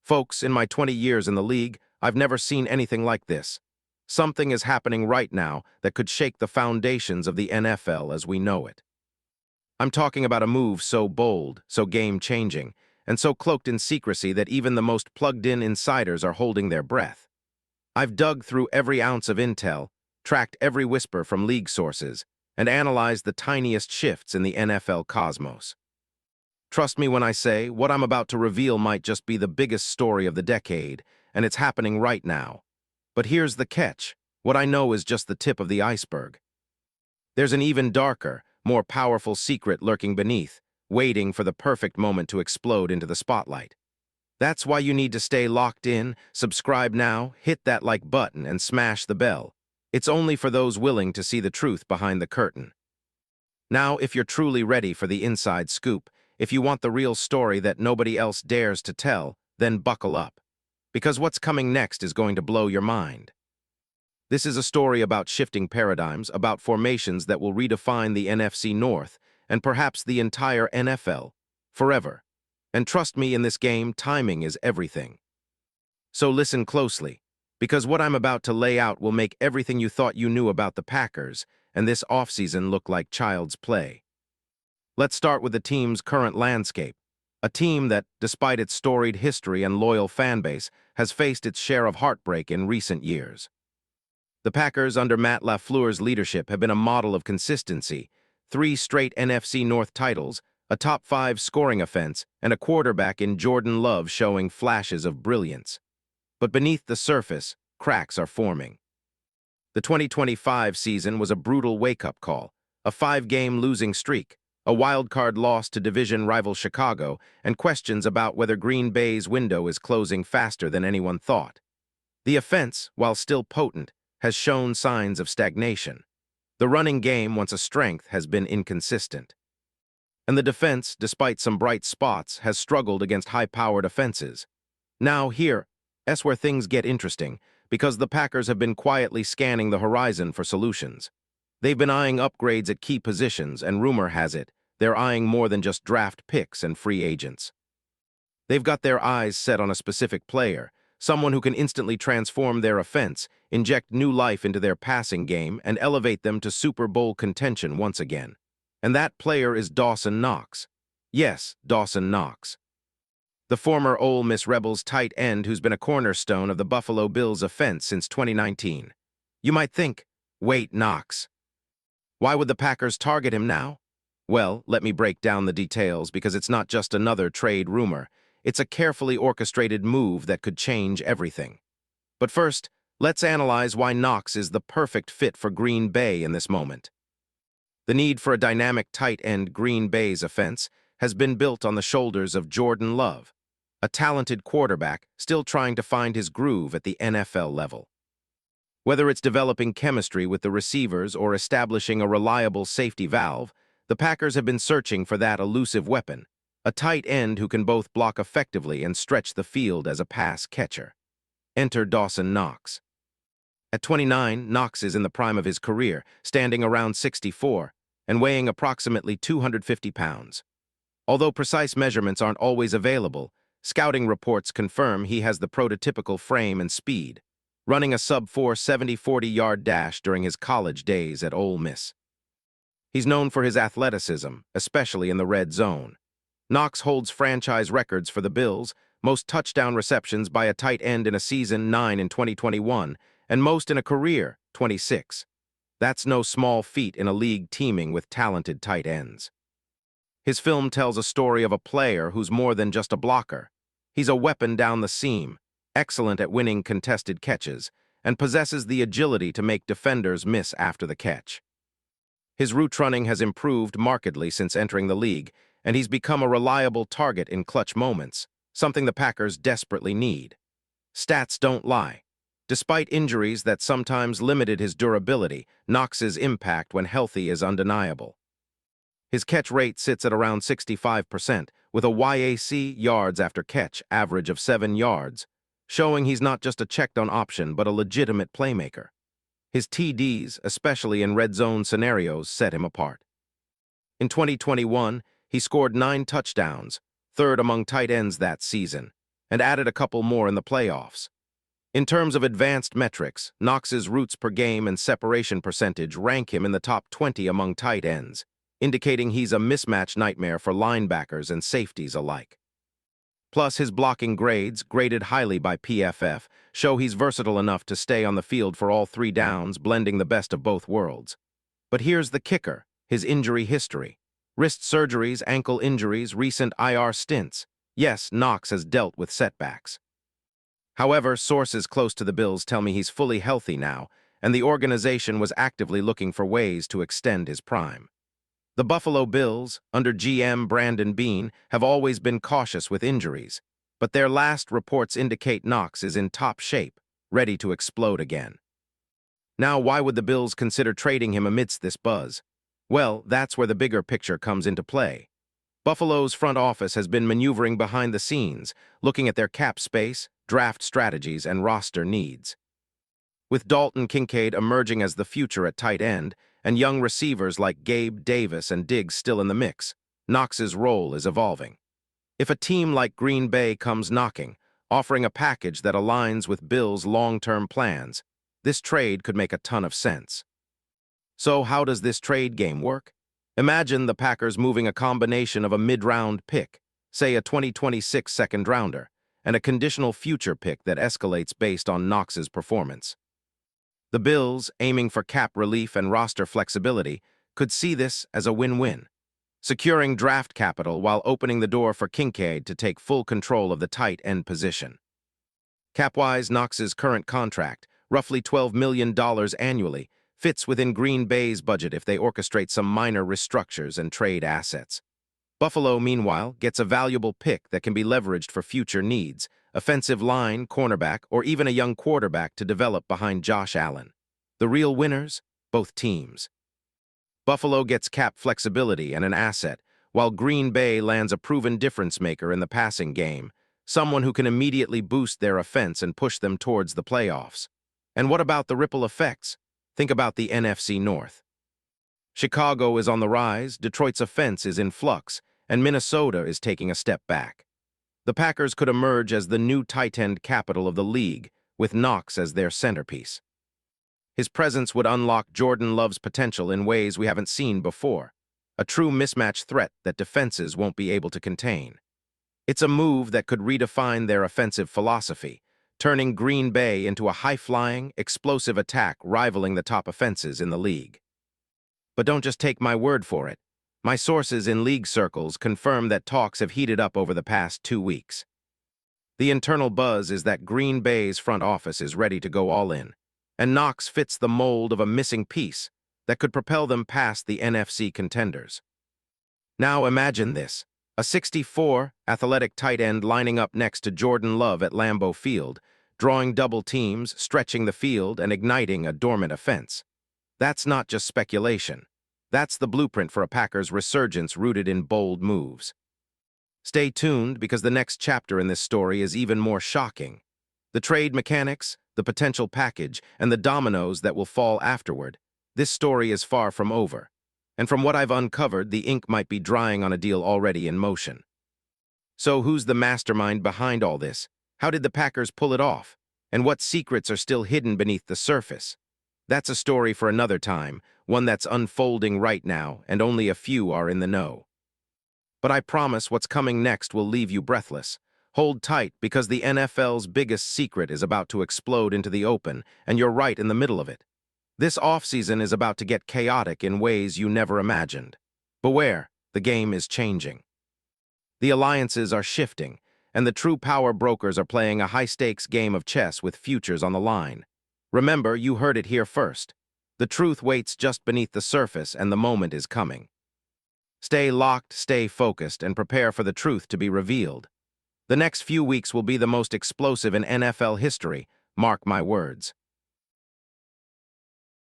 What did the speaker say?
Folks, in my 20 years in the league, I've never seen anything like this. Something is happening right now that could shake the foundations of the NFL as we know it. I'm talking about a move so bold, so game-changing, and so cloaked in secrecy that even the most plugged-in insiders are holding their breath. I've dug through every ounce of intel, tracked every whisper from league sources, and analyzed the tiniest shifts in the NFL cosmos. Trust me when I say, what I'm about to reveal might just be the biggest story of the decade, and it's happening right now. But here's the catch. What I know is just the tip of the iceberg. There's an even darker, more powerful secret lurking beneath, waiting for the perfect moment to explode into the spotlight. That's why you need to stay locked in, subscribe now, hit that like button, and smash the bell. It's only for those willing to see the truth behind the curtain. Now, if you're truly ready for the inside scoop, if you want the real story that nobody else dares to tell, then buckle up. Because what's coming next is going to blow your mind. This is a story about shifting paradigms, about formations that will redefine the NFC North, and perhaps the entire NFL, forever. And trust me, in this game, timing is everything. So listen closely, because what I'm about to lay out will make everything you thought you knew about the Packers and this offseason look like child's play. Let's start with the team's current landscape, a team that, despite its storied history and loyal fanbase, has faced its share of heartbreak in recent years. The Packers, under Matt LaFleur's leadership, have been a model of consistency: 3 straight NFC North titles, a top-5 scoring offense, and a quarterback in Jordan Love showing flashes of brilliance. But beneath the surface, cracks are forming. The 2025 season was a brutal wake-up call, a 5-game losing streak, a wild-card loss to division rival Chicago, and questions about whether Green Bay's window is closing faster than anyone thought. The offense, while still potent, has shown signs of stagnation. The running game, once a strength, has been inconsistent. And the defense, despite some bright spots, has struggled against high-powered offenses. Now here's where things get interesting, because the Packers have been quietly scanning the horizon for solutions. They've been eyeing upgrades at key positions, and rumor has it, they're eyeing more than just draft picks and free agents. They've got their eyes set on a specific player, someone who can instantly transform their offense, inject new life into their passing game, and elevate them to Super Bowl contention once again. And that player is Dawson Knox. Yes, Dawson Knox. The former Ole Miss Rebels tight end who's been a cornerstone of the Buffalo Bills' offense since 2019. You might think, wait, Knox. Why would the Packers target him now? Well, let me break down the details, because it's not just another trade rumor. It's a carefully orchestrated move that could change everything. But first, let's analyze why Knox is the perfect fit for Green Bay in this moment. The need for a dynamic tight end Green Bay's offense has been built on the shoulders of Jordan Love, a talented quarterback still trying to find his groove at the NFL level. Whether it's developing chemistry with the receivers or establishing a reliable safety valve, the Packers have been searching for that elusive weapon, a tight end who can both block effectively and stretch the field as a pass catcher. Enter Dawson Knox. At 29, Knox is in the prime of his career, standing around 64 and weighing approximately 250 pounds. Although precise measurements aren't always available, scouting reports confirm he has the prototypical frame and speed, running a sub-4 70-40-yard dash during his college days at Ole Miss. He's known for his athleticism, especially in the red zone. Knox holds franchise records for the Bills, most touchdown receptions by a tight end in a season, 9 in 2021, and most in a career, 26. That's no small feat in a league teeming with talented tight ends. His film tells a story of a player who's more than just a blocker. He's a weapon down the seam, excellent at winning contested catches, and possesses the agility to make defenders miss after the catch. His route running has improved markedly since entering the league, and he's become a reliable target in clutch moments, something the Packers desperately need. Stats don't lie. Despite injuries that sometimes limited his durability, Knox's impact when healthy is undeniable. His catch rate sits at around 65%, with a YAC yards after catch average of 7 yards, showing he's not just a checked-on option but a legitimate playmaker. His TDs, especially in red zone scenarios, set him apart. In 2021, he scored 9 touchdowns, third among tight ends that season, and added a couple more in the playoffs. In terms of advanced metrics, Knox's routes per game and separation percentage rank him in the top 20 among tight ends, indicating he's a mismatch nightmare for linebackers and safeties alike. Plus, his blocking grades, graded highly by PFF, show he's versatile enough to stay on the field for all 3 downs, blending the best of both worlds. But here's the kicker, his injury history. Wrist surgeries, ankle injuries, recent IR stints. Yes, Knox has dealt with setbacks. However, sources close to the Bills tell me he's fully healthy now, and the organization was actively looking for ways to extend his prime. The Buffalo Bills, under GM Brandon Beane, have always been cautious with injuries, but their last reports indicate Knox is in top shape, ready to explode again. Now, why would the Bills consider trading him amidst this buzz? Well, that's where the bigger picture comes into play. Buffalo's front office has been maneuvering behind the scenes, looking at their cap space, draft strategies, and roster needs. With Dalton Kincaid emerging as the future at tight end, and young receivers like Gabe Davis and Diggs still in the mix, Knox's role is evolving. If a team like Green Bay comes knocking, offering a package that aligns with Bills' long-term plans, this trade could make a ton of sense. So how does this trade game work? Imagine the Packers moving a combination of a mid-round pick, say a 2026 second-rounder, and a conditional future pick that escalates based on Knox's performance. The Bills, aiming for cap relief and roster flexibility, could see this as a win-win, securing draft capital while opening the door for Kincaid to take full control of the tight end position. Cap-wise, Knox's current contract, roughly $12 million annually, fits within Green Bay's budget if they orchestrate some minor restructures and trade assets. Buffalo, meanwhile, gets a valuable pick that can be leveraged for future needs, offensive line, cornerback, or even a young quarterback to develop behind Josh Allen. The real winners? Both teams. Buffalo gets cap flexibility and an asset, while Green Bay lands a proven difference-maker in the passing game, someone who can immediately boost their offense and push them towards the playoffs. And what about the ripple effects? Think about the NFC North. Chicago is on the rise, Detroit's offense is in flux, and Minnesota is taking a step back. The Packers could emerge as the new tight end capital of the league, with Knox as their centerpiece. His presence would unlock Jordan Love's potential in ways we haven't seen before, a true mismatch threat that defenses won't be able to contain. It's a move that could redefine their offensive philosophy, turning Green Bay into a high-flying, explosive attack rivaling the top offenses in the league. But don't just take my word for it. My sources in league circles confirm that talks have heated up over the past 2 weeks. The internal buzz is that Green Bay's front office is ready to go all in, and Knox fits the mold of a missing piece that could propel them past the NFC contenders. Now imagine this. A 6'4" athletic tight end lining up next to Jordan Love at Lambeau Field, drawing double teams, stretching the field, and igniting a dormant offense. That's not just speculation. That's the blueprint for a Packers resurgence rooted in bold moves. Stay tuned because the next chapter in this story is even more shocking. The trade mechanics, the potential package, and the dominoes that will fall afterward. This story is far from over. And from what I've uncovered, the ink might be drying on a deal already in motion. So who's the mastermind behind all this? How did the Packers pull it off? And what secrets are still hidden beneath the surface? That's a story for another time, one that's unfolding right now, and only a few are in the know. But I promise what's coming next will leave you breathless. Hold tight because the NFL's biggest secret is about to explode into the open, and you're right in the middle of it. This offseason is about to get chaotic in ways you never imagined. Beware, the game is changing. The alliances are shifting, and the true power brokers are playing a high-stakes game of chess with futures on the line. Remember, you heard it here first. The truth waits just beneath the surface, and the moment is coming. Stay locked, stay focused, and prepare for the truth to be revealed. The next few weeks will be the most explosive in NFL history, mark my words.